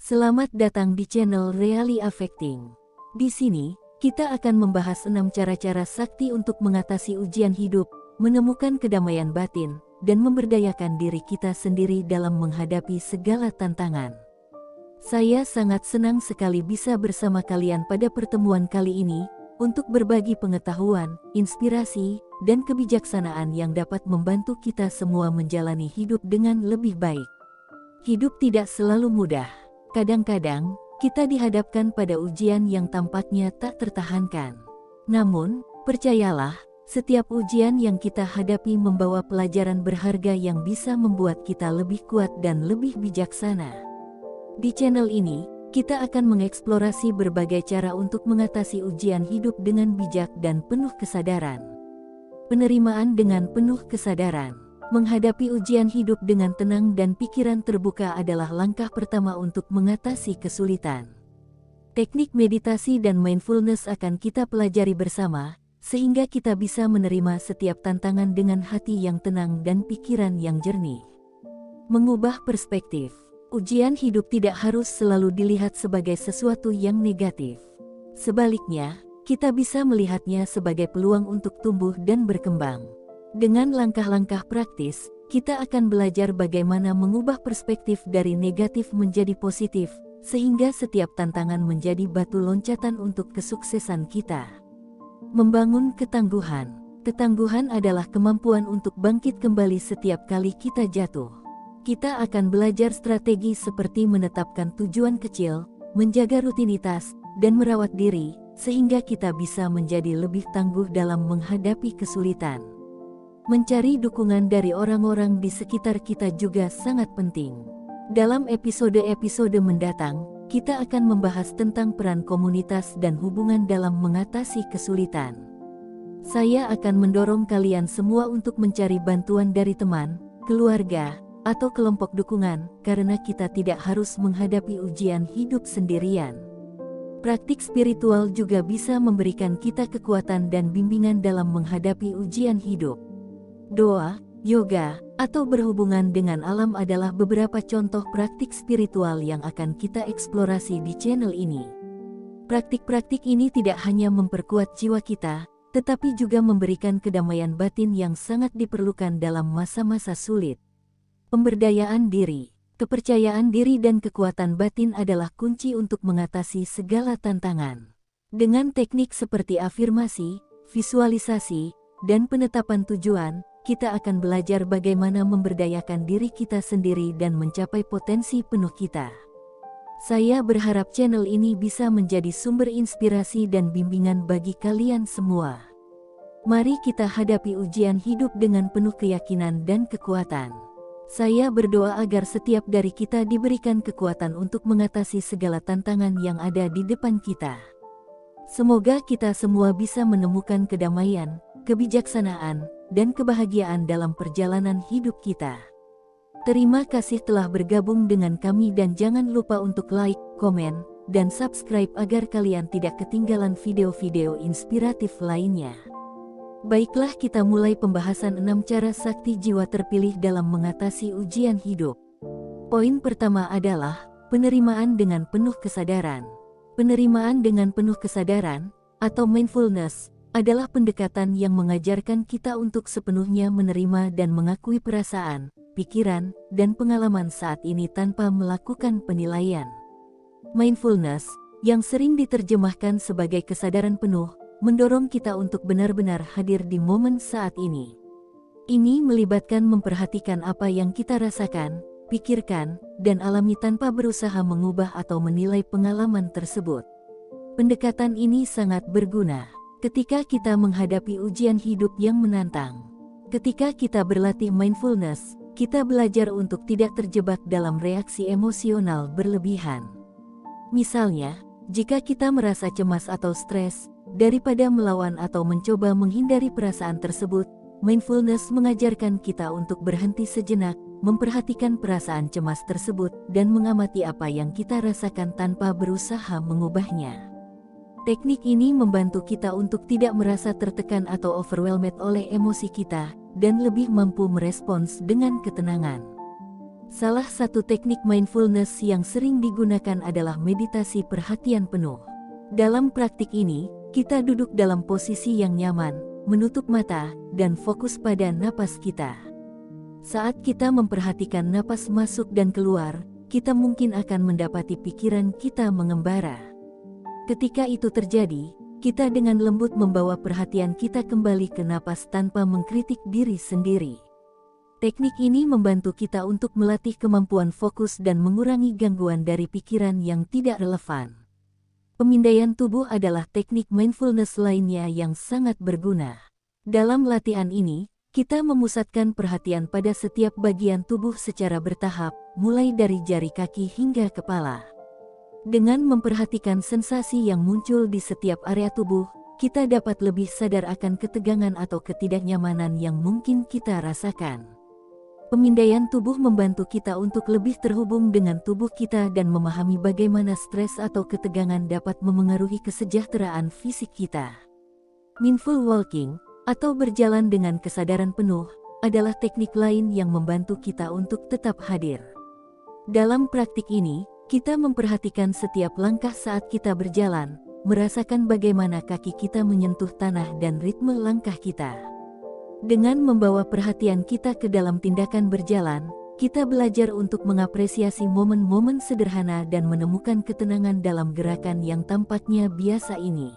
Selamat datang di channel Really Affecting. Di sini, kita akan membahas 6 cara-cara sakti untuk mengatasi ujian hidup, menemukan kedamaian batin, dan memberdayakan diri kita sendiri dalam menghadapi segala tantangan. Saya sangat senang sekali bisa bersama kalian pada pertemuan kali ini, untuk berbagi pengetahuan, inspirasi, dan kebijaksanaan yang dapat membantu kita semua menjalani hidup dengan lebih baik. Hidup tidak selalu mudah. Kadang-kadang, kita dihadapkan pada ujian yang tampaknya tak tertahankan. Namun, percayalah, setiap ujian yang kita hadapi membawa pelajaran berharga yang bisa membuat kita lebih kuat dan lebih bijaksana. Di channel ini, kita akan mengeksplorasi berbagai cara untuk mengatasi ujian hidup dengan bijak dan penuh kesadaran. Penerimaan dengan penuh kesadaran. Menghadapi ujian hidup dengan tenang dan pikiran terbuka adalah langkah pertama untuk mengatasi kesulitan. Teknik meditasi dan mindfulness akan kita pelajari bersama, sehingga kita bisa menerima setiap tantangan dengan hati yang tenang dan pikiran yang jernih. Mengubah perspektif. Ujian hidup tidak harus selalu dilihat sebagai sesuatu yang negatif. Sebaliknya, kita bisa melihatnya sebagai peluang untuk tumbuh dan berkembang. Dengan langkah-langkah praktis, kita akan belajar bagaimana mengubah perspektif dari negatif menjadi positif, sehingga setiap tantangan menjadi batu loncatan untuk kesuksesan kita. Membangun ketangguhan. Ketangguhan adalah kemampuan untuk bangkit kembali setiap kali kita jatuh. Kita akan belajar strategi seperti menetapkan tujuan kecil, menjaga rutinitas, dan merawat diri, sehingga kita bisa menjadi lebih tangguh dalam menghadapi kesulitan. Mencari dukungan dari orang-orang di sekitar kita juga sangat penting. Dalam episode-episode mendatang, kita akan membahas tentang peran komunitas dan hubungan dalam mengatasi kesulitan. Saya akan mendorong kalian semua untuk mencari bantuan dari teman, keluarga, atau kelompok dukungan, karena kita tidak harus menghadapi ujian hidup sendirian. Praktik spiritual juga bisa memberikan kita kekuatan dan bimbingan dalam menghadapi ujian hidup. Doa, yoga, atau berhubungan dengan alam adalah beberapa contoh praktik spiritual yang akan kita eksplorasi di channel ini. Praktik-praktik ini tidak hanya memperkuat jiwa kita, tetapi juga memberikan kedamaian batin yang sangat diperlukan dalam masa-masa sulit. Pemberdayaan diri, kepercayaan diri dan kekuatan batin adalah kunci untuk mengatasi segala tantangan. Dengan teknik seperti afirmasi, visualisasi, dan penetapan tujuan, kita akan belajar bagaimana memberdayakan diri kita sendiri dan mencapai potensi penuh kita. Saya berharap channel ini bisa menjadi sumber inspirasi dan bimbingan bagi kalian semua. Mari kita hadapi ujian hidup dengan penuh keyakinan dan kekuatan. Saya berdoa agar setiap dari kita diberikan kekuatan untuk mengatasi segala tantangan yang ada di depan kita. Semoga kita semua bisa menemukan kedamaian, kebijaksanaan, dan kebahagiaan dalam perjalanan hidup kita. Terima kasih telah bergabung dengan kami dan jangan lupa untuk like, komen, dan subscribe agar kalian tidak ketinggalan video-video inspiratif lainnya. Baiklah, kita mulai pembahasan 6 cara sakti jiwa terpilih dalam mengatasi ujian hidup. Poin pertama adalah penerimaan dengan penuh kesadaran. Penerimaan dengan penuh kesadaran, atau mindfulness, adalah pendekatan yang mengajarkan kita untuk sepenuhnya menerima dan mengakui perasaan, pikiran, dan pengalaman saat ini tanpa melakukan penilaian. Mindfulness, yang sering diterjemahkan sebagai kesadaran penuh, mendorong kita untuk benar-benar hadir di momen saat ini. Ini melibatkan memperhatikan apa yang kita rasakan, pikirkan, dan alami tanpa berusaha mengubah atau menilai pengalaman tersebut. Pendekatan ini sangat berguna ketika kita menghadapi ujian hidup yang menantang. Ketika kita berlatih mindfulness, kita belajar untuk tidak terjebak dalam reaksi emosional berlebihan. Misalnya, jika kita merasa cemas atau stres, daripada melawan atau mencoba menghindari perasaan tersebut, mindfulness mengajarkan kita untuk berhenti sejenak, memperhatikan perasaan cemas tersebut, dan mengamati apa yang kita rasakan tanpa berusaha mengubahnya. Teknik ini membantu kita untuk tidak merasa tertekan atau overwhelmed oleh emosi kita, dan lebih mampu merespons dengan ketenangan. Salah satu teknik mindfulness yang sering digunakan adalah meditasi perhatian penuh. Dalam praktik ini, kita duduk dalam posisi yang nyaman, menutup mata, dan fokus pada napas kita. Saat kita memperhatikan napas masuk dan keluar, kita mungkin akan mendapati pikiran kita mengembara. Ketika itu terjadi, kita dengan lembut membawa perhatian kita kembali ke napas tanpa mengkritik diri sendiri. Teknik ini membantu kita untuk melatih kemampuan fokus dan mengurangi gangguan dari pikiran yang tidak relevan. Pemindaian tubuh adalah teknik mindfulness lainnya yang sangat berguna. Dalam latihan ini, kita memusatkan perhatian pada setiap bagian tubuh secara bertahap, mulai dari jari kaki hingga kepala. Dengan memperhatikan sensasi yang muncul di setiap area tubuh, kita dapat lebih sadar akan ketegangan atau ketidaknyamanan yang mungkin kita rasakan. Pemindaian tubuh membantu kita untuk lebih terhubung dengan tubuh kita dan memahami bagaimana stres atau ketegangan dapat memengaruhi kesejahteraan fisik kita. Mindful walking, atau berjalan dengan kesadaran penuh, adalah teknik lain yang membantu kita untuk tetap hadir. Dalam praktik ini, kita memperhatikan setiap langkah saat kita berjalan, merasakan bagaimana kaki kita menyentuh tanah dan ritme langkah kita. Dengan membawa perhatian kita ke dalam tindakan berjalan, kita belajar untuk mengapresiasi momen-momen sederhana dan menemukan ketenangan dalam gerakan yang tampaknya biasa ini.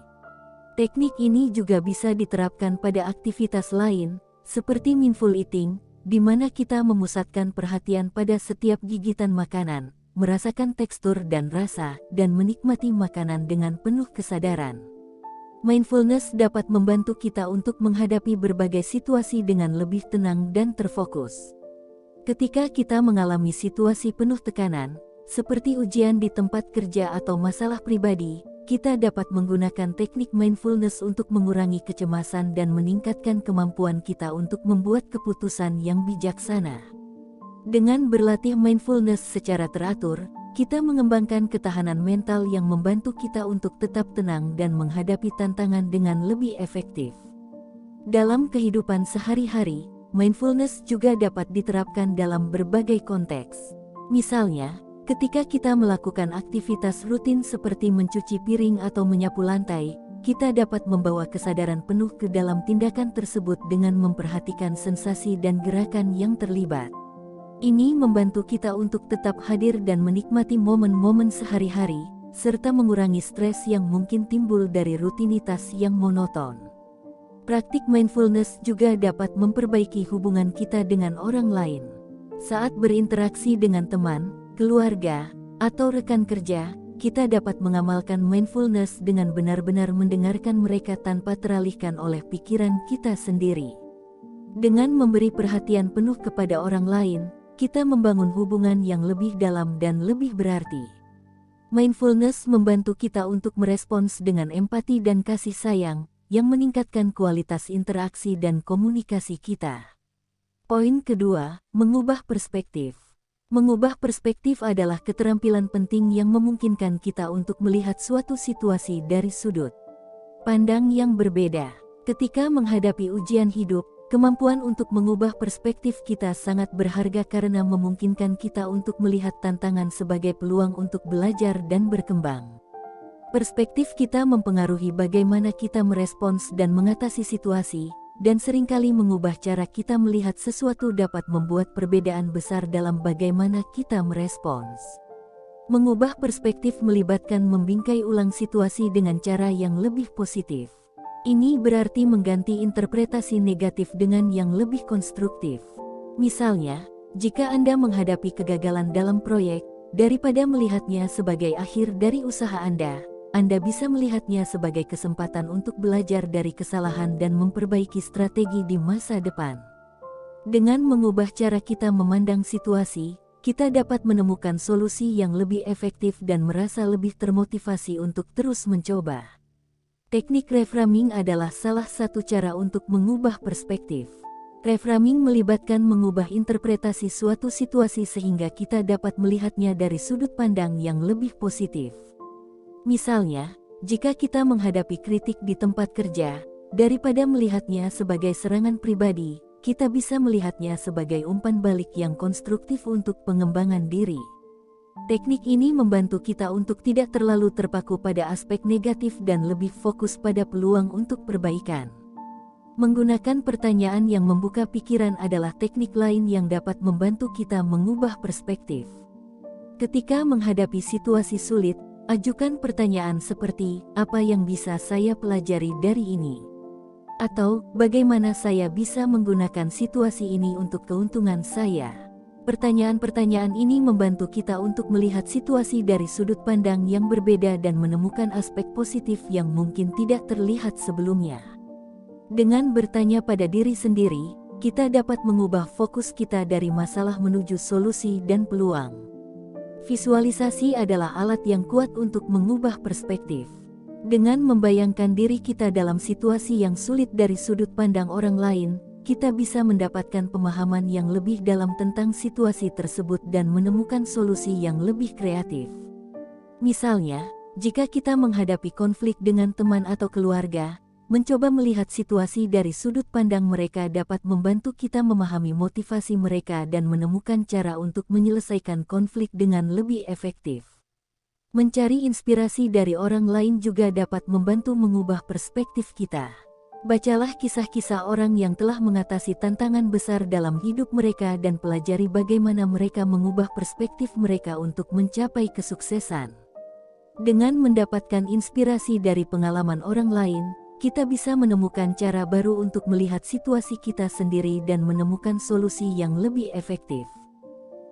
Teknik ini juga bisa diterapkan pada aktivitas lain, seperti mindful eating, di mana kita memusatkan perhatian pada setiap gigitan makanan, merasakan tekstur dan rasa, dan menikmati makanan dengan penuh kesadaran. Mindfulness dapat membantu kita untuk menghadapi berbagai situasi dengan lebih tenang dan terfokus. Ketika kita mengalami situasi penuh tekanan, seperti ujian di tempat kerja atau masalah pribadi, kita dapat menggunakan teknik mindfulness untuk mengurangi kecemasan dan meningkatkan kemampuan kita untuk membuat keputusan yang bijaksana. Dengan berlatih mindfulness secara teratur, kita mengembangkan ketahanan mental yang membantu kita untuk tetap tenang dan menghadapi tantangan dengan lebih efektif. Dalam kehidupan sehari-hari, mindfulness juga dapat diterapkan dalam berbagai konteks. Misalnya, ketika kita melakukan aktivitas rutin seperti mencuci piring atau menyapu lantai, kita dapat membawa kesadaran penuh ke dalam tindakan tersebut dengan memperhatikan sensasi dan gerakan yang terlibat. Ini membantu kita untuk tetap hadir dan menikmati momen-momen sehari-hari, serta mengurangi stres yang mungkin timbul dari rutinitas yang monoton. Praktik mindfulness juga dapat memperbaiki hubungan kita dengan orang lain. Saat berinteraksi dengan teman, keluarga, atau rekan kerja, kita dapat mengamalkan mindfulness dengan benar-benar mendengarkan mereka tanpa teralihkan oleh pikiran kita sendiri. Dengan memberi perhatian penuh kepada orang lain, kita membangun hubungan yang lebih dalam dan lebih berarti. Mindfulness membantu kita untuk merespons dengan empati dan kasih sayang, yang meningkatkan kualitas interaksi dan komunikasi kita. Poin kedua, mengubah perspektif. Mengubah perspektif adalah keterampilan penting yang memungkinkan kita untuk melihat suatu situasi dari sudut pandang yang berbeda. Ketika menghadapi ujian hidup, kemampuan untuk mengubah perspektif kita sangat berharga karena memungkinkan kita untuk melihat tantangan sebagai peluang untuk belajar dan berkembang. Perspektif kita mempengaruhi bagaimana kita merespons dan mengatasi situasi, dan seringkali mengubah cara kita melihat sesuatu dapat membuat perbedaan besar dalam bagaimana kita merespons. Mengubah perspektif melibatkan membingkai ulang situasi dengan cara yang lebih positif. Ini berarti mengganti interpretasi negatif dengan yang lebih konstruktif. Misalnya, jika Anda menghadapi kegagalan dalam proyek, daripada melihatnya sebagai akhir dari usaha Anda bisa melihatnya sebagai kesempatan untuk belajar dari kesalahan dan memperbaiki strategi di masa depan. Dengan mengubah cara kita memandang situasi, kita dapat menemukan solusi yang lebih efektif dan merasa lebih termotivasi untuk terus mencoba. Teknik reframing adalah salah satu cara untuk mengubah perspektif. Reframing melibatkan mengubah interpretasi suatu situasi sehingga kita dapat melihatnya dari sudut pandang yang lebih positif. Misalnya, jika kita menghadapi kritik di tempat kerja, daripada melihatnya sebagai serangan pribadi, kita bisa melihatnya sebagai umpan balik yang konstruktif untuk pengembangan diri. Teknik ini membantu kita untuk tidak terlalu terpaku pada aspek negatif dan lebih fokus pada peluang untuk perbaikan. Menggunakan pertanyaan yang membuka pikiran adalah teknik lain yang dapat membantu kita mengubah perspektif. Ketika menghadapi situasi sulit, ajukan pertanyaan seperti, "Apa yang bisa saya pelajari dari ini?" Atau, "Bagaimana saya bisa menggunakan situasi ini untuk keuntungan saya?" Pertanyaan-pertanyaan ini membantu kita untuk melihat situasi dari sudut pandang yang berbeda dan menemukan aspek positif yang mungkin tidak terlihat sebelumnya. Dengan bertanya pada diri sendiri, kita dapat mengubah fokus kita dari masalah menuju solusi dan peluang. Visualisasi adalah alat yang kuat untuk mengubah perspektif. Dengan membayangkan diri kita dalam situasi yang sulit dari sudut pandang orang lain, kita bisa mendapatkan pemahaman yang lebih dalam tentang situasi tersebut dan menemukan solusi yang lebih kreatif. Misalnya, jika kita menghadapi konflik dengan teman atau keluarga, mencoba melihat situasi dari sudut pandang mereka dapat membantu kita memahami motivasi mereka dan menemukan cara untuk menyelesaikan konflik dengan lebih efektif. Mencari inspirasi dari orang lain juga dapat membantu mengubah perspektif kita. Bacalah kisah-kisah orang yang telah mengatasi tantangan besar dalam hidup mereka dan pelajari bagaimana mereka mengubah perspektif mereka untuk mencapai kesuksesan. Dengan mendapatkan inspirasi dari pengalaman orang lain, kita bisa menemukan cara baru untuk melihat situasi kita sendiri dan menemukan solusi yang lebih efektif.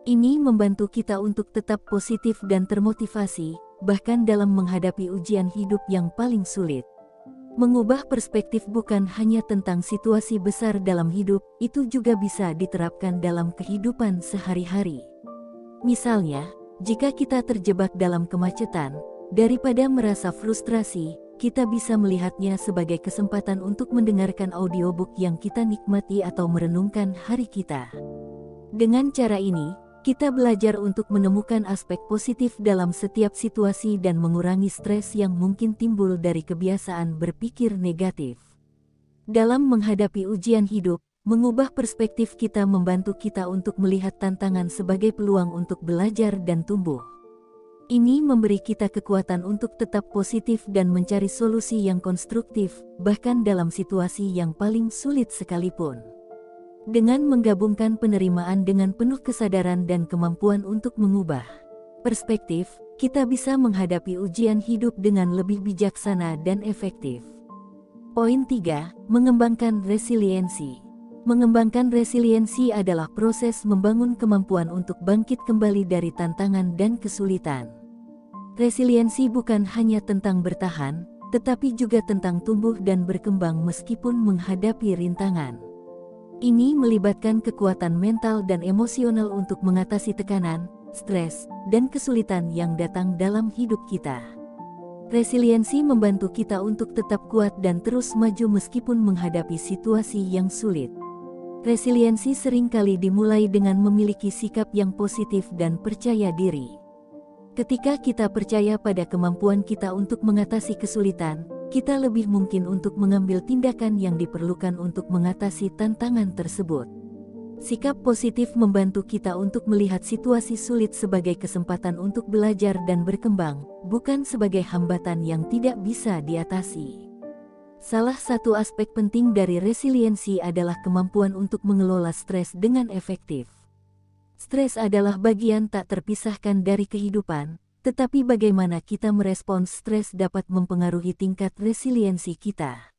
Ini membantu kita untuk tetap positif dan termotivasi, bahkan dalam menghadapi ujian hidup yang paling sulit. Mengubah perspektif bukan hanya tentang situasi besar dalam hidup, itu juga bisa diterapkan dalam kehidupan sehari-hari. Misalnya, jika kita terjebak dalam kemacetan, daripada merasa frustrasi, kita bisa melihatnya sebagai kesempatan untuk mendengarkan audiobook yang kita nikmati atau merenungkan hari kita. Dengan cara ini, kita belajar untuk menemukan aspek positif dalam setiap situasi dan mengurangi stres yang mungkin timbul dari kebiasaan berpikir negatif. Dalam menghadapi ujian hidup, mengubah perspektif kita membantu kita untuk melihat tantangan sebagai peluang untuk belajar dan tumbuh. Ini memberi kita kekuatan untuk tetap positif dan mencari solusi yang konstruktif, bahkan dalam situasi yang paling sulit sekalipun. Dengan menggabungkan penerimaan dengan penuh kesadaran dan kemampuan untuk mengubah perspektif, kita bisa menghadapi ujian hidup dengan lebih bijaksana dan efektif. Poin 3. Mengembangkan resiliensi. Mengembangkan resiliensi adalah proses membangun kemampuan untuk bangkit kembali dari tantangan dan kesulitan. Resiliensi bukan hanya tentang bertahan, tetapi juga tentang tumbuh dan berkembang meskipun menghadapi rintangan. Ini melibatkan kekuatan mental dan emosional untuk mengatasi tekanan, stres, dan kesulitan yang datang dalam hidup kita. Resiliensi membantu kita untuk tetap kuat dan terus maju meskipun menghadapi situasi yang sulit. Resiliensi seringkali dimulai dengan memiliki sikap yang positif dan percaya diri. Ketika kita percaya pada kemampuan kita untuk mengatasi kesulitan, kita lebih mungkin untuk mengambil tindakan yang diperlukan untuk mengatasi tantangan tersebut. Sikap positif membantu kita untuk melihat situasi sulit sebagai kesempatan untuk belajar dan berkembang, bukan sebagai hambatan yang tidak bisa diatasi. Salah satu aspek penting dari resiliensi adalah kemampuan untuk mengelola stres dengan efektif. Stres adalah bagian tak terpisahkan dari kehidupan, tetapi bagaimana kita merespons stres dapat mempengaruhi tingkat resiliensi kita.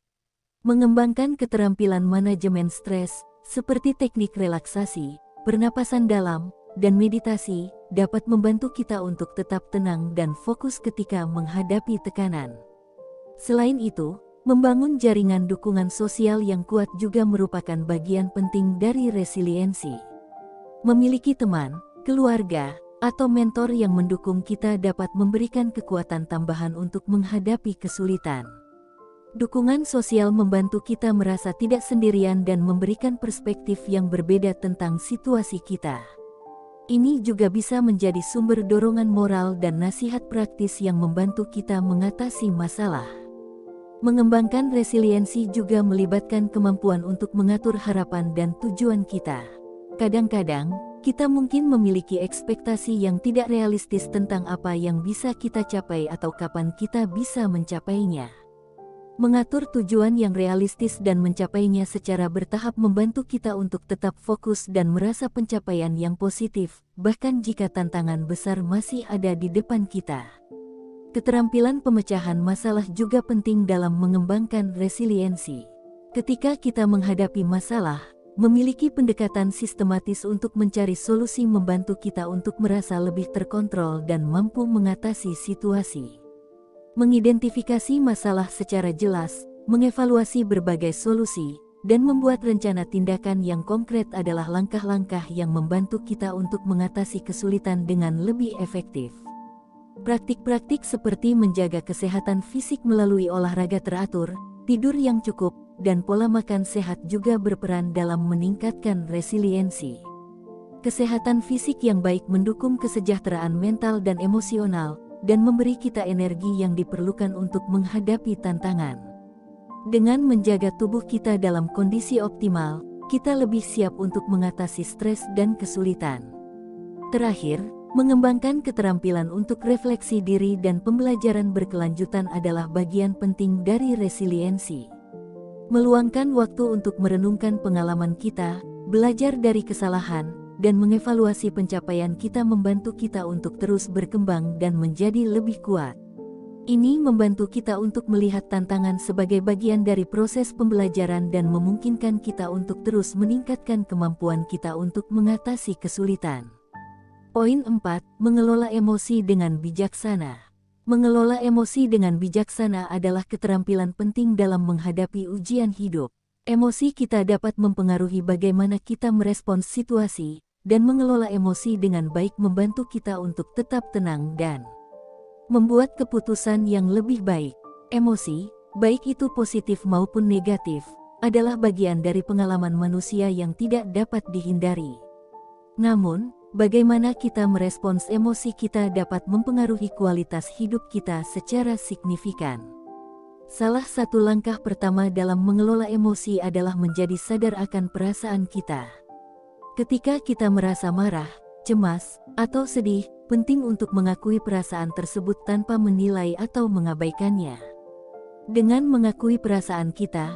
Mengembangkan keterampilan manajemen stres, seperti teknik relaksasi, pernapasan dalam, dan meditasi, dapat membantu kita untuk tetap tenang dan fokus ketika menghadapi tekanan. Selain itu, membangun jaringan dukungan sosial yang kuat juga merupakan bagian penting dari resiliensi. Memiliki teman, keluarga, atau mentor yang mendukung kita dapat memberikan kekuatan tambahan untuk menghadapi kesulitan. Dukungan sosial membantu kita merasa tidak sendirian dan memberikan perspektif yang berbeda tentang situasi kita. Ini juga bisa menjadi sumber dorongan moral dan nasihat praktis yang membantu kita mengatasi masalah. Mengembangkan resiliensi juga melibatkan kemampuan untuk mengatur harapan dan tujuan kita. Kadang-kadang, kita mungkin memiliki ekspektasi yang tidak realistis tentang apa yang bisa kita capai atau kapan kita bisa mencapainya. Mengatur tujuan yang realistis dan mencapainya secara bertahap membantu kita untuk tetap fokus dan merasa pencapaian yang positif, bahkan jika tantangan besar masih ada di depan kita. Keterampilan pemecahan masalah juga penting dalam mengembangkan resiliensi. Ketika kita menghadapi masalah, memiliki pendekatan sistematis untuk mencari solusi membantu kita untuk merasa lebih terkontrol dan mampu mengatasi situasi. Mengidentifikasi masalah secara jelas, mengevaluasi berbagai solusi, dan membuat rencana tindakan yang konkret adalah langkah-langkah yang membantu kita untuk mengatasi kesulitan dengan lebih efektif. Praktik-praktik seperti menjaga kesehatan fisik melalui olahraga teratur, tidur yang cukup, dan pola makan sehat juga berperan dalam meningkatkan resiliensi. Kesehatan fisik yang baik mendukung kesejahteraan mental dan emosional, dan memberi kita energi yang diperlukan untuk menghadapi tantangan. Dengan menjaga tubuh kita dalam kondisi optimal, kita lebih siap untuk mengatasi stres dan kesulitan. Terakhir, mengembangkan keterampilan untuk refleksi diri dan pembelajaran berkelanjutan adalah bagian penting dari resiliensi. Meluangkan waktu untuk merenungkan pengalaman kita, belajar dari kesalahan, dan mengevaluasi pencapaian kita membantu kita untuk terus berkembang dan menjadi lebih kuat. Ini membantu kita untuk melihat tantangan sebagai bagian dari proses pembelajaran dan memungkinkan kita untuk terus meningkatkan kemampuan kita untuk mengatasi kesulitan. Poin 4. Mengelola emosi dengan bijaksana. Mengelola emosi dengan bijaksana adalah keterampilan penting dalam menghadapi ujian hidup. Emosi kita dapat mempengaruhi bagaimana kita merespons situasi, dan mengelola emosi dengan baik membantu kita untuk tetap tenang dan membuat keputusan yang lebih baik. Emosi, baik itu positif maupun negatif, adalah bagian dari pengalaman manusia yang tidak dapat dihindari. Namun, bagaimana kita merespons emosi kita dapat mempengaruhi kualitas hidup kita secara signifikan. Salah satu langkah pertama dalam mengelola emosi adalah menjadi sadar akan perasaan kita. Ketika kita merasa marah, cemas, atau sedih, penting untuk mengakui perasaan tersebut tanpa menilai atau mengabaikannya. Dengan mengakui perasaan kita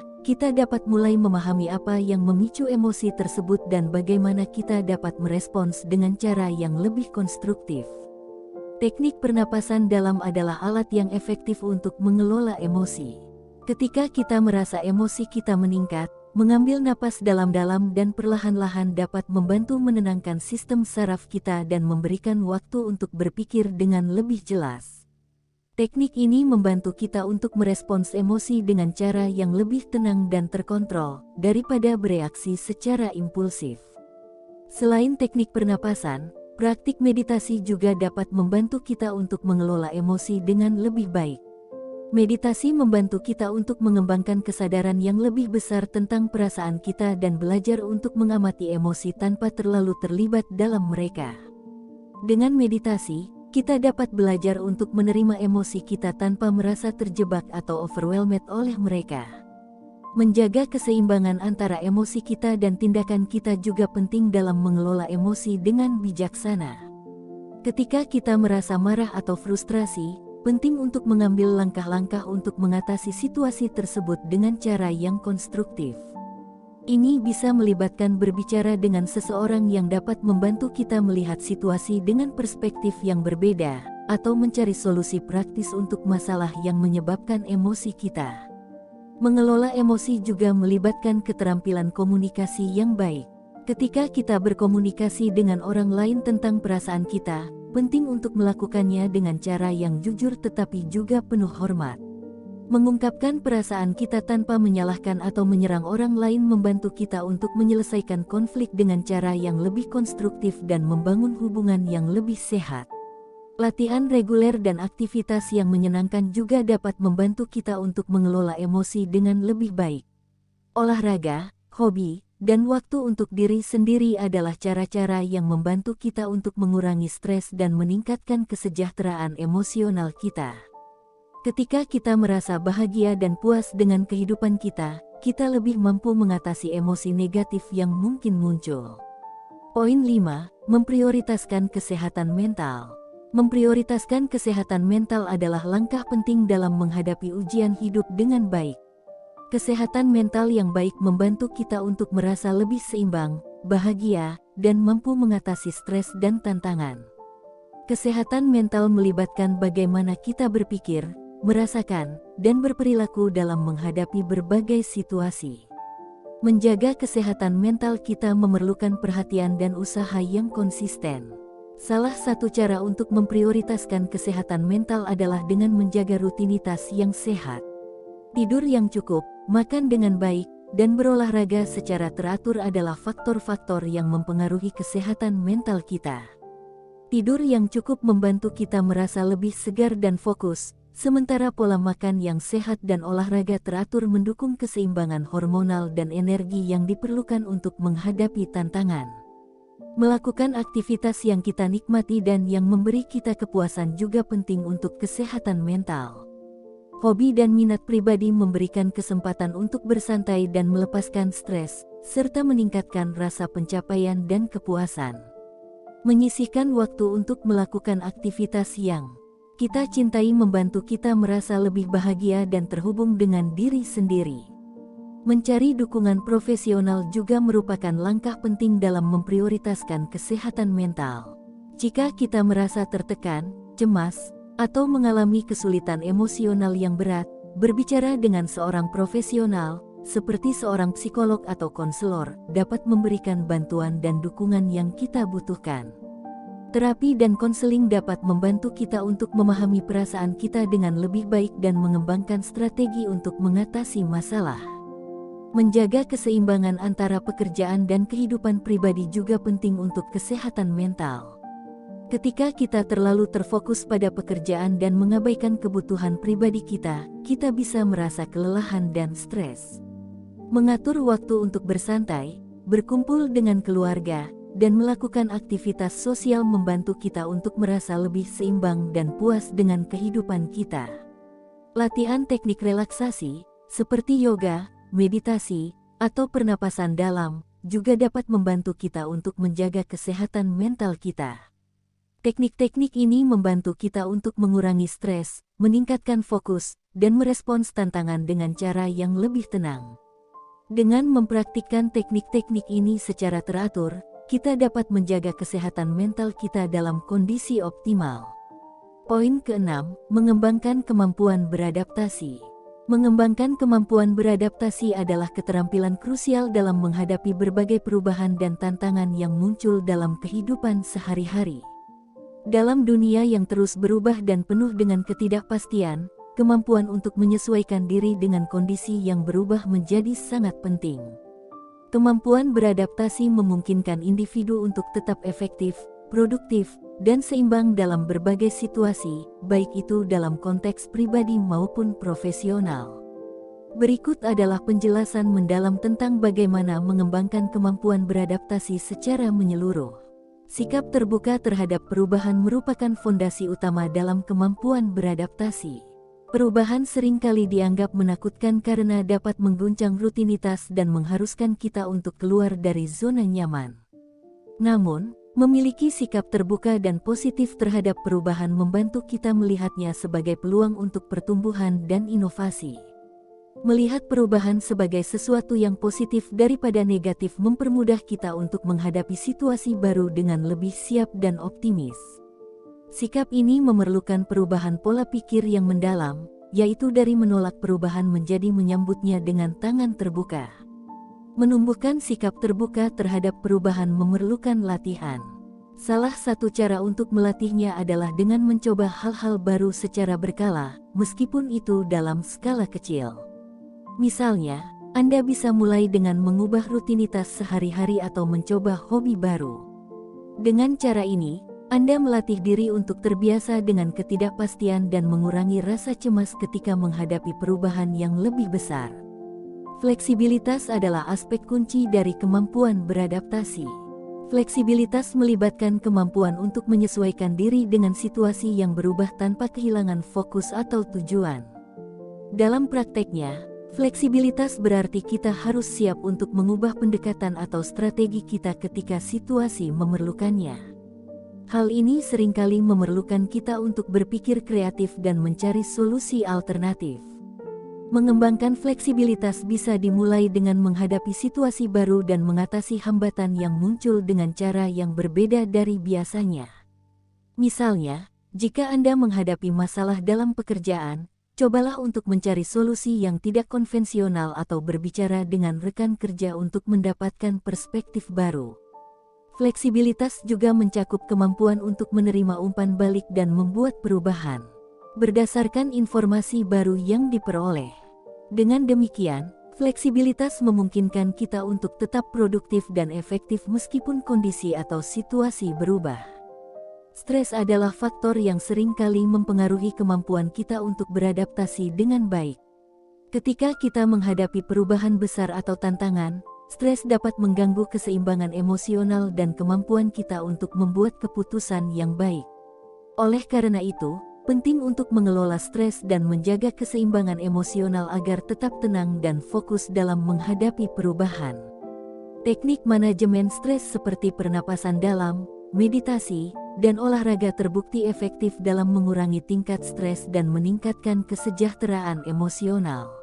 dapat mulai memahami apa yang memicu emosi tersebut dan bagaimana kita dapat merespons dengan cara yang lebih konstruktif. Teknik pernapasan dalam adalah alat yang efektif untuk mengelola emosi. Ketika kita merasa emosi kita meningkat, mengambil napas dalam-dalam dan perlahan-lahan dapat membantu menenangkan sistem saraf kita dan memberikan waktu untuk berpikir dengan lebih jelas. Teknik ini membantu kita untuk merespons emosi dengan cara yang lebih tenang dan terkontrol, daripada bereaksi secara impulsif. Selain teknik pernapasan, praktik meditasi juga dapat membantu kita untuk mengelola emosi dengan lebih baik. Meditasi membantu kita untuk mengembangkan kesadaran yang lebih besar tentang perasaan kita dan belajar untuk mengamati emosi tanpa terlalu terlibat dalam mereka. Dengan meditasi, kita dapat belajar untuk menerima emosi kita tanpa merasa terjebak atau overwhelmed oleh mereka. Menjaga keseimbangan antara emosi kita dan tindakan kita juga penting dalam mengelola emosi dengan bijaksana. Ketika kita merasa marah atau frustrasi, penting untuk mengambil langkah-langkah untuk mengatasi situasi tersebut dengan cara yang konstruktif. Ini bisa melibatkan berbicara dengan seseorang yang dapat membantu kita melihat situasi dengan perspektif yang berbeda, atau mencari solusi praktis untuk masalah yang menyebabkan emosi kita. Mengelola emosi juga melibatkan keterampilan komunikasi yang baik. Ketika kita berkomunikasi dengan orang lain tentang perasaan kita, penting untuk melakukannya dengan cara yang jujur tetapi juga penuh hormat. Mengungkapkan perasaan kita tanpa menyalahkan atau menyerang orang lain membantu kita untuk menyelesaikan konflik dengan cara yang lebih konstruktif dan membangun hubungan yang lebih sehat. Latihan reguler dan aktivitas yang menyenangkan juga dapat membantu kita untuk mengelola emosi dengan lebih baik. Olahraga, hobi, dan waktu untuk diri sendiri adalah cara-cara yang membantu kita untuk mengurangi stres dan meningkatkan kesejahteraan emosional kita. Ketika kita merasa bahagia dan puas dengan kehidupan kita, kita lebih mampu mengatasi emosi negatif yang mungkin muncul. Poin 5. Memprioritaskan kesehatan mental. Memprioritaskan kesehatan mental adalah langkah penting dalam menghadapi ujian hidup dengan baik. Kesehatan mental yang baik membantu kita untuk merasa lebih seimbang, bahagia, dan mampu mengatasi stres dan tantangan. Kesehatan mental melibatkan bagaimana kita berpikir, merasakan, dan berperilaku dalam menghadapi berbagai situasi. Menjaga kesehatan mental kita memerlukan perhatian dan usaha yang konsisten. Salah satu cara untuk memprioritaskan kesehatan mental adalah dengan menjaga rutinitas yang sehat. Tidur yang cukup, makan dengan baik, dan berolahraga secara teratur adalah faktor-faktor yang mempengaruhi kesehatan mental kita. Tidur yang cukup membantu kita merasa lebih segar dan fokus, sementara pola makan yang sehat dan olahraga teratur mendukung keseimbangan hormonal dan energi yang diperlukan untuk menghadapi tantangan. Melakukan aktivitas yang kita nikmati dan yang memberi kita kepuasan juga penting untuk kesehatan mental. Hobi dan minat pribadi memberikan kesempatan untuk bersantai dan melepaskan stres, serta meningkatkan rasa pencapaian dan kepuasan. Menyisihkan waktu untuk melakukan aktivitas yang kita cintai membantu kita merasa lebih bahagia dan terhubung dengan diri sendiri. Mencari dukungan profesional juga merupakan langkah penting dalam memprioritaskan kesehatan mental. Jika kita merasa tertekan, cemas, atau mengalami kesulitan emosional yang berat, berbicara dengan seorang profesional, seperti seorang psikolog atau konselor, dapat memberikan bantuan dan dukungan yang kita butuhkan. Terapi dan konseling dapat membantu kita untuk memahami perasaan kita dengan lebih baik dan mengembangkan strategi untuk mengatasi masalah. Menjaga keseimbangan antara pekerjaan dan kehidupan pribadi juga penting untuk kesehatan mental. Ketika kita terlalu terfokus pada pekerjaan dan mengabaikan kebutuhan pribadi kita bisa merasa kelelahan dan stres. Mengatur waktu untuk bersantai, berkumpul dengan keluarga, dan melakukan aktivitas sosial membantu kita untuk merasa lebih seimbang dan puas dengan kehidupan kita. Latihan teknik relaksasi, seperti yoga, meditasi, atau pernapasan dalam, juga dapat membantu kita untuk menjaga kesehatan mental kita. Teknik-teknik ini membantu kita untuk mengurangi stres, meningkatkan fokus, dan merespons tantangan dengan cara yang lebih tenang. Dengan mempraktikkan teknik-teknik ini secara teratur, kita dapat menjaga kesehatan mental kita dalam kondisi optimal. Poin ke-6, mengembangkan kemampuan beradaptasi. Mengembangkan kemampuan beradaptasi adalah keterampilan krusial dalam menghadapi berbagai perubahan dan tantangan yang muncul dalam kehidupan sehari-hari. Dalam dunia yang terus berubah dan penuh dengan ketidakpastian, kemampuan untuk menyesuaikan diri dengan kondisi yang berubah menjadi sangat penting. Kemampuan beradaptasi memungkinkan individu untuk tetap efektif, produktif, dan seimbang dalam berbagai situasi, baik itu dalam konteks pribadi maupun profesional. Berikut adalah penjelasan mendalam tentang bagaimana mengembangkan kemampuan beradaptasi secara menyeluruh. Sikap terbuka terhadap perubahan merupakan fondasi utama dalam kemampuan beradaptasi. Perubahan seringkali dianggap menakutkan karena dapat mengguncang rutinitas dan mengharuskan kita untuk keluar dari zona nyaman. Namun, memiliki sikap terbuka dan positif terhadap perubahan membantu kita melihatnya sebagai peluang untuk pertumbuhan dan inovasi. Melihat perubahan sebagai sesuatu yang positif daripada negatif mempermudah kita untuk menghadapi situasi baru dengan lebih siap dan optimis. Sikap ini memerlukan perubahan pola pikir yang mendalam, yaitu dari menolak perubahan menjadi menyambutnya dengan tangan terbuka. Menumbuhkan sikap terbuka terhadap perubahan memerlukan latihan. Salah satu cara untuk melatihnya adalah dengan mencoba hal-hal baru secara berkala, meskipun itu dalam skala kecil. Misalnya, Anda bisa mulai dengan mengubah rutinitas sehari-hari atau mencoba hobi baru. Dengan cara ini, Anda melatih diri untuk terbiasa dengan ketidakpastian dan mengurangi rasa cemas ketika menghadapi perubahan yang lebih besar. Fleksibilitas adalah aspek kunci dari kemampuan beradaptasi. Fleksibilitas melibatkan kemampuan untuk menyesuaikan diri dengan situasi yang berubah tanpa kehilangan fokus atau tujuan. Dalam prakteknya, fleksibilitas berarti kita harus siap untuk mengubah pendekatan atau strategi kita ketika situasi memerlukannya. Hal ini seringkali memerlukan kita untuk berpikir kreatif dan mencari solusi alternatif. Mengembangkan fleksibilitas bisa dimulai dengan menghadapi situasi baru dan mengatasi hambatan yang muncul dengan cara yang berbeda dari biasanya. Misalnya, jika Anda menghadapi masalah dalam pekerjaan, cobalah untuk mencari solusi yang tidak konvensional atau berbicara dengan rekan kerja untuk mendapatkan perspektif baru. Fleksibilitas juga mencakup kemampuan untuk menerima umpan balik dan membuat perubahan berdasarkan informasi baru yang diperoleh. Dengan demikian, fleksibilitas memungkinkan kita untuk tetap produktif dan efektif meskipun kondisi atau situasi berubah. Stres adalah faktor yang sering kali mempengaruhi kemampuan kita untuk beradaptasi dengan baik. Ketika kita menghadapi perubahan besar atau tantangan, stres dapat mengganggu keseimbangan emosional dan kemampuan kita untuk membuat keputusan yang baik. Oleh karena itu, penting untuk mengelola stres dan menjaga keseimbangan emosional agar tetap tenang dan fokus dalam menghadapi perubahan. Teknik manajemen stres seperti pernapasan dalam, meditasi, dan olahraga terbukti efektif dalam mengurangi tingkat stres dan meningkatkan kesejahteraan emosional.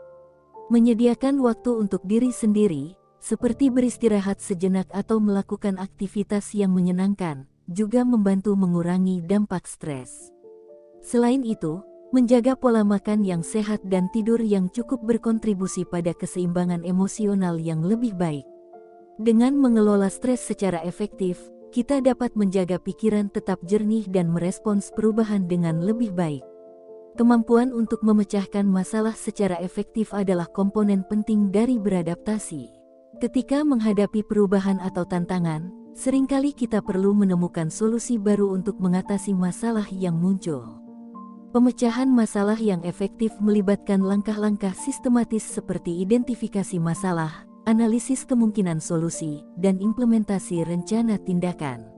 Menyediakan waktu untuk diri sendiri, seperti beristirahat sejenak atau melakukan aktivitas yang menyenangkan, juga membantu mengurangi dampak stres. Selain itu, menjaga pola makan yang sehat dan tidur yang cukup berkontribusi pada keseimbangan emosional yang lebih baik. Dengan mengelola stres secara efektif, kita dapat menjaga pikiran tetap jernih dan merespons perubahan dengan lebih baik. Kemampuan untuk memecahkan masalah secara efektif adalah komponen penting dari beradaptasi. Ketika menghadapi perubahan atau tantangan, seringkali kita perlu menemukan solusi baru untuk mengatasi masalah yang muncul. Pemecahan masalah yang efektif melibatkan langkah-langkah sistematis seperti identifikasi masalah, analisis kemungkinan solusi, dan implementasi rencana tindakan.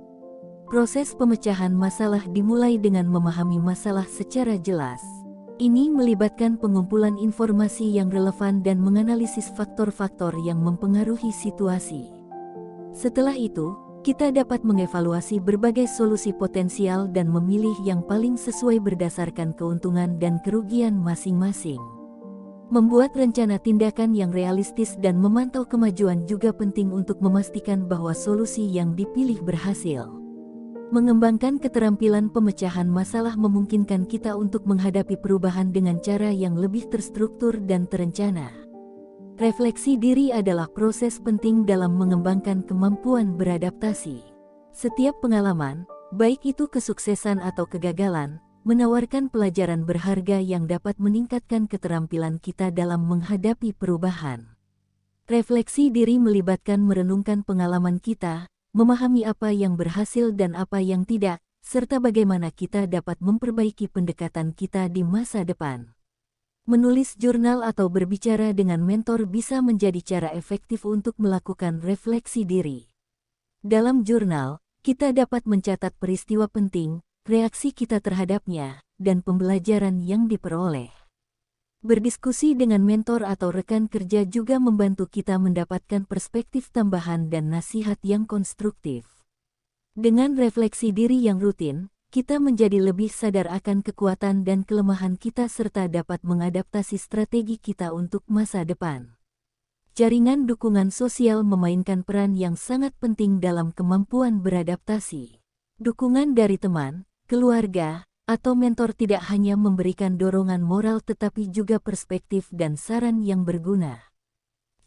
Proses pemecahan masalah dimulai dengan memahami masalah secara jelas. Ini melibatkan pengumpulan informasi yang relevan dan menganalisis faktor-faktor yang mempengaruhi situasi. Setelah itu, kita dapat mengevaluasi berbagai solusi potensial dan memilih yang paling sesuai berdasarkan keuntungan dan kerugian masing-masing. Membuat rencana tindakan yang realistis dan memantau kemajuan juga penting untuk memastikan bahwa solusi yang dipilih berhasil. Mengembangkan keterampilan pemecahan masalah memungkinkan kita untuk menghadapi perubahan dengan cara yang lebih terstruktur dan terencana. Refleksi diri adalah proses penting dalam mengembangkan kemampuan beradaptasi. Setiap pengalaman, baik itu kesuksesan atau kegagalan, menawarkan pelajaran berharga yang dapat meningkatkan keterampilan kita dalam menghadapi perubahan. Refleksi diri melibatkan merenungkan pengalaman kita, memahami apa yang berhasil dan apa yang tidak, serta bagaimana kita dapat memperbaiki pendekatan kita di masa depan. Menulis jurnal atau berbicara dengan mentor bisa menjadi cara efektif untuk melakukan refleksi diri. Dalam jurnal, kita dapat mencatat peristiwa penting, reaksi kita terhadapnya, dan pembelajaran yang diperoleh. Berdiskusi dengan mentor atau rekan kerja juga membantu kita mendapatkan perspektif tambahan dan nasihat yang konstruktif. Dengan refleksi diri yang rutin, kita menjadi lebih sadar akan kekuatan dan kelemahan kita serta dapat mengadaptasi strategi kita untuk masa depan. Jaringan dukungan sosial memainkan peran yang sangat penting dalam kemampuan beradaptasi. Dukungan dari teman, keluarga, atau mentor tidak hanya memberikan dorongan moral tetapi juga perspektif dan saran yang berguna.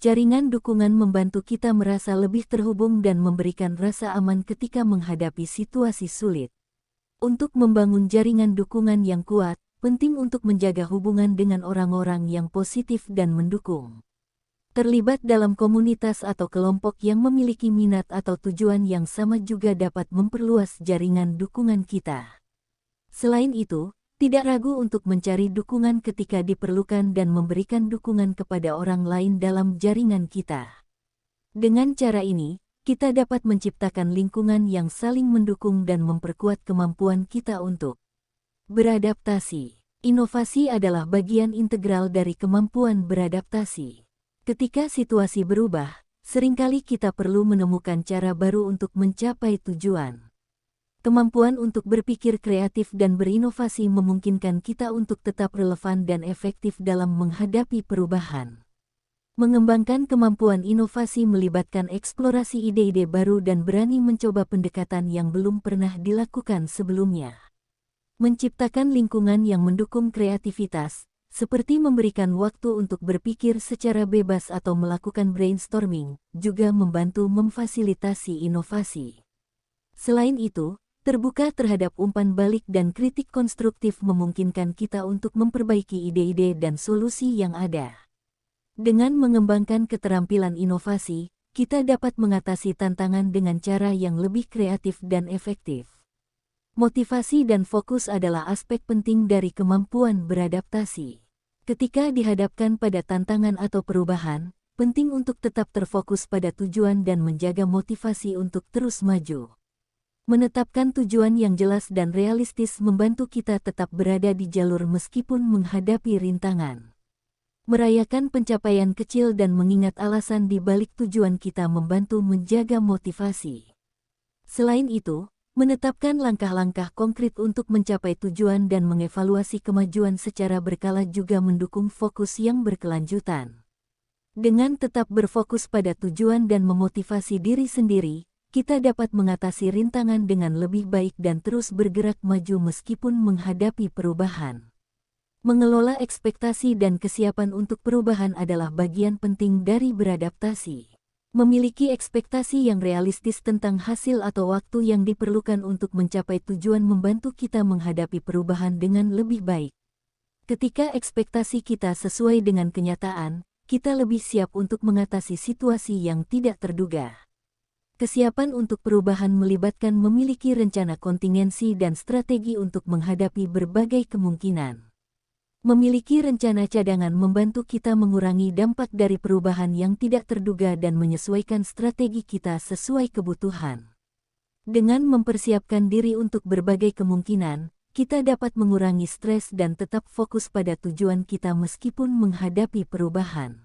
Jaringan dukungan membantu kita merasa lebih terhubung dan memberikan rasa aman ketika menghadapi situasi sulit. Untuk membangun jaringan dukungan yang kuat, penting untuk menjaga hubungan dengan orang-orang yang positif dan mendukung. Terlibat dalam komunitas atau kelompok yang memiliki minat atau tujuan yang sama juga dapat memperluas jaringan dukungan kita. Selain itu, tidak ragu untuk mencari dukungan ketika diperlukan dan memberikan dukungan kepada orang lain dalam jaringan kita. Dengan cara ini, kita dapat menciptakan lingkungan yang saling mendukung dan memperkuat kemampuan kita untuk beradaptasi. Inovasi adalah bagian integral dari kemampuan beradaptasi. Ketika situasi berubah, seringkali kita perlu menemukan cara baru untuk mencapai tujuan. Kemampuan untuk berpikir kreatif dan berinovasi memungkinkan kita untuk tetap relevan dan efektif dalam menghadapi perubahan. Mengembangkan kemampuan inovasi melibatkan eksplorasi ide-ide baru dan berani mencoba pendekatan yang belum pernah dilakukan sebelumnya. Menciptakan lingkungan yang mendukung kreativitas, seperti memberikan waktu untuk berpikir secara bebas atau melakukan brainstorming, juga membantu memfasilitasi inovasi. Selain itu, terbuka terhadap umpan balik dan kritik konstruktif memungkinkan kita untuk memperbaiki ide-ide dan solusi yang ada. Dengan mengembangkan keterampilan inovasi, kita dapat mengatasi tantangan dengan cara yang lebih kreatif dan efektif. Motivasi dan fokus adalah aspek penting dari kemampuan beradaptasi. Ketika dihadapkan pada tantangan atau perubahan, penting untuk tetap terfokus pada tujuan dan menjaga motivasi untuk terus maju. Menetapkan tujuan yang jelas dan realistis membantu kita tetap berada di jalur meskipun menghadapi rintangan. Merayakan pencapaian kecil dan mengingat alasan di balik tujuan kita membantu menjaga motivasi. Selain itu, menetapkan langkah-langkah konkret untuk mencapai tujuan dan mengevaluasi kemajuan secara berkala juga mendukung fokus yang berkelanjutan. Dengan tetap berfokus pada tujuan dan memotivasi diri sendiri, kita dapat mengatasi rintangan dengan lebih baik dan terus bergerak maju meskipun menghadapi perubahan. Mengelola ekspektasi dan kesiapan untuk perubahan adalah bagian penting dari beradaptasi. Memiliki ekspektasi yang realistis tentang hasil atau waktu yang diperlukan untuk mencapai tujuan membantu kita menghadapi perubahan dengan lebih baik. Ketika ekspektasi kita sesuai dengan kenyataan, kita lebih siap untuk mengatasi situasi yang tidak terduga. Kesiapan untuk perubahan melibatkan memiliki rencana kontingensi dan strategi untuk menghadapi berbagai kemungkinan. Memiliki rencana cadangan membantu kita mengurangi dampak dari perubahan yang tidak terduga dan menyesuaikan strategi kita sesuai kebutuhan. Dengan mempersiapkan diri untuk berbagai kemungkinan, kita dapat mengurangi stres dan tetap fokus pada tujuan kita meskipun menghadapi perubahan.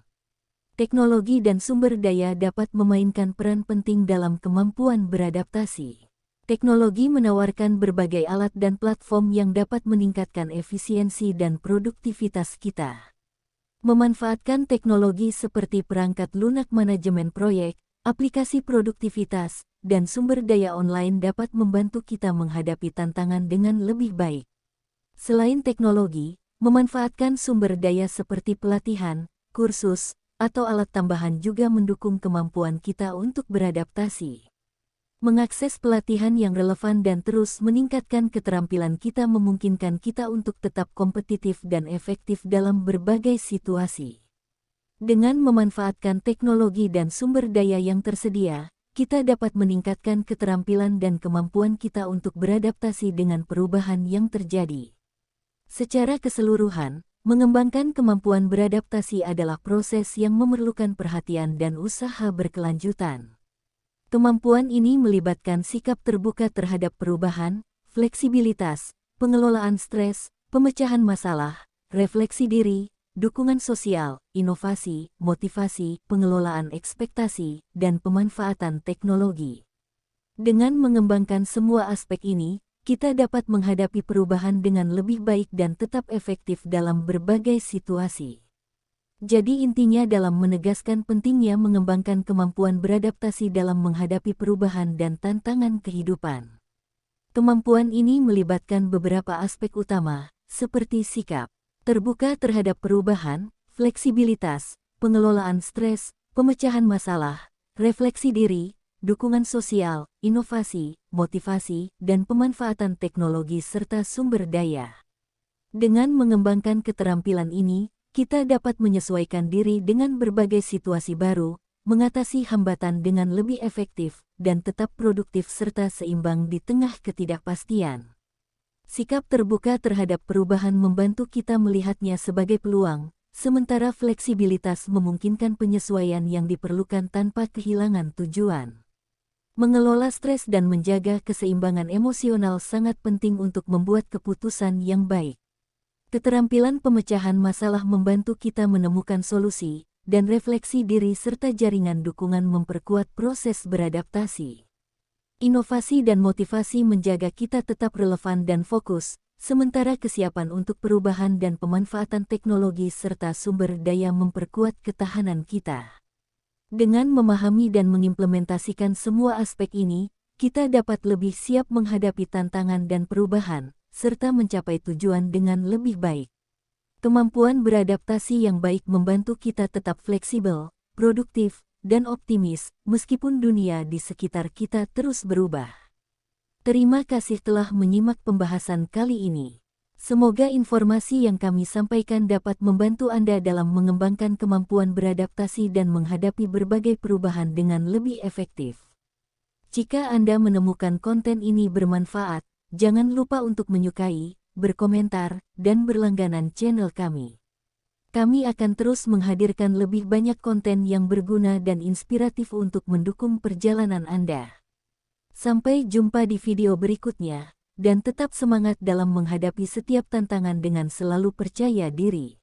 Teknologi dan sumber daya dapat memainkan peran penting dalam kemampuan beradaptasi. Teknologi menawarkan berbagai alat dan platform yang dapat meningkatkan efisiensi dan produktivitas kita. Memanfaatkan teknologi seperti perangkat lunak manajemen proyek, aplikasi produktivitas, dan sumber daya online dapat membantu kita menghadapi tantangan dengan lebih baik. Selain teknologi, memanfaatkan sumber daya seperti pelatihan, kursus, atau alat tambahan juga mendukung kemampuan kita untuk beradaptasi. Mengakses pelatihan yang relevan dan terus meningkatkan keterampilan kita memungkinkan kita untuk tetap kompetitif dan efektif dalam berbagai situasi. Dengan memanfaatkan teknologi dan sumber daya yang tersedia, kita dapat meningkatkan keterampilan dan kemampuan kita untuk beradaptasi dengan perubahan yang terjadi. Secara keseluruhan, mengembangkan kemampuan beradaptasi adalah proses yang memerlukan perhatian dan usaha berkelanjutan. Kemampuan ini melibatkan sikap terbuka terhadap perubahan, fleksibilitas, pengelolaan stres, pemecahan masalah, refleksi diri, dukungan sosial, inovasi, motivasi, pengelolaan ekspektasi, dan pemanfaatan teknologi. Dengan mengembangkan semua aspek ini, kita dapat menghadapi perubahan dengan lebih baik dan tetap efektif dalam berbagai situasi. Jadi intinya dalam menegaskan pentingnya mengembangkan kemampuan beradaptasi dalam menghadapi perubahan dan tantangan kehidupan. Kemampuan ini melibatkan beberapa aspek utama, seperti sikap terbuka terhadap perubahan, fleksibilitas, pengelolaan stres, pemecahan masalah, refleksi diri, dukungan sosial, inovasi, motivasi, dan pemanfaatan teknologi serta sumber daya. Dengan mengembangkan keterampilan ini, kita dapat menyesuaikan diri dengan berbagai situasi baru, mengatasi hambatan dengan lebih efektif, dan tetap produktif serta seimbang di tengah ketidakpastian. Sikap terbuka terhadap perubahan membantu kita melihatnya sebagai peluang, sementara fleksibilitas memungkinkan penyesuaian yang diperlukan tanpa kehilangan tujuan. Mengelola stres dan menjaga keseimbangan emosional sangat penting untuk membuat keputusan yang baik. Keterampilan pemecahan masalah membantu kita menemukan solusi, dan refleksi diri serta jaringan dukungan memperkuat proses beradaptasi. Inovasi dan motivasi menjaga kita tetap relevan dan fokus, sementara kesiapan untuk perubahan dan pemanfaatan teknologi serta sumber daya memperkuat ketahanan kita. Dengan memahami dan mengimplementasikan semua aspek ini, kita dapat lebih siap menghadapi tantangan dan perubahan, serta mencapai tujuan dengan lebih baik. Kemampuan beradaptasi yang baik membantu kita tetap fleksibel, produktif, dan optimis, meskipun dunia di sekitar kita terus berubah. Terima kasih telah menyimak pembahasan kali ini. Semoga informasi yang kami sampaikan dapat membantu Anda dalam mengembangkan kemampuan beradaptasi dan menghadapi berbagai perubahan dengan lebih efektif. Jika Anda menemukan konten ini bermanfaat, jangan lupa untuk menyukai, berkomentar, dan berlangganan channel kami. Kami akan terus menghadirkan lebih banyak konten yang berguna dan inspiratif untuk mendukung perjalanan Anda. Sampai jumpa di video berikutnya. Dan tetap semangat dalam menghadapi setiap tantangan dengan selalu percaya diri.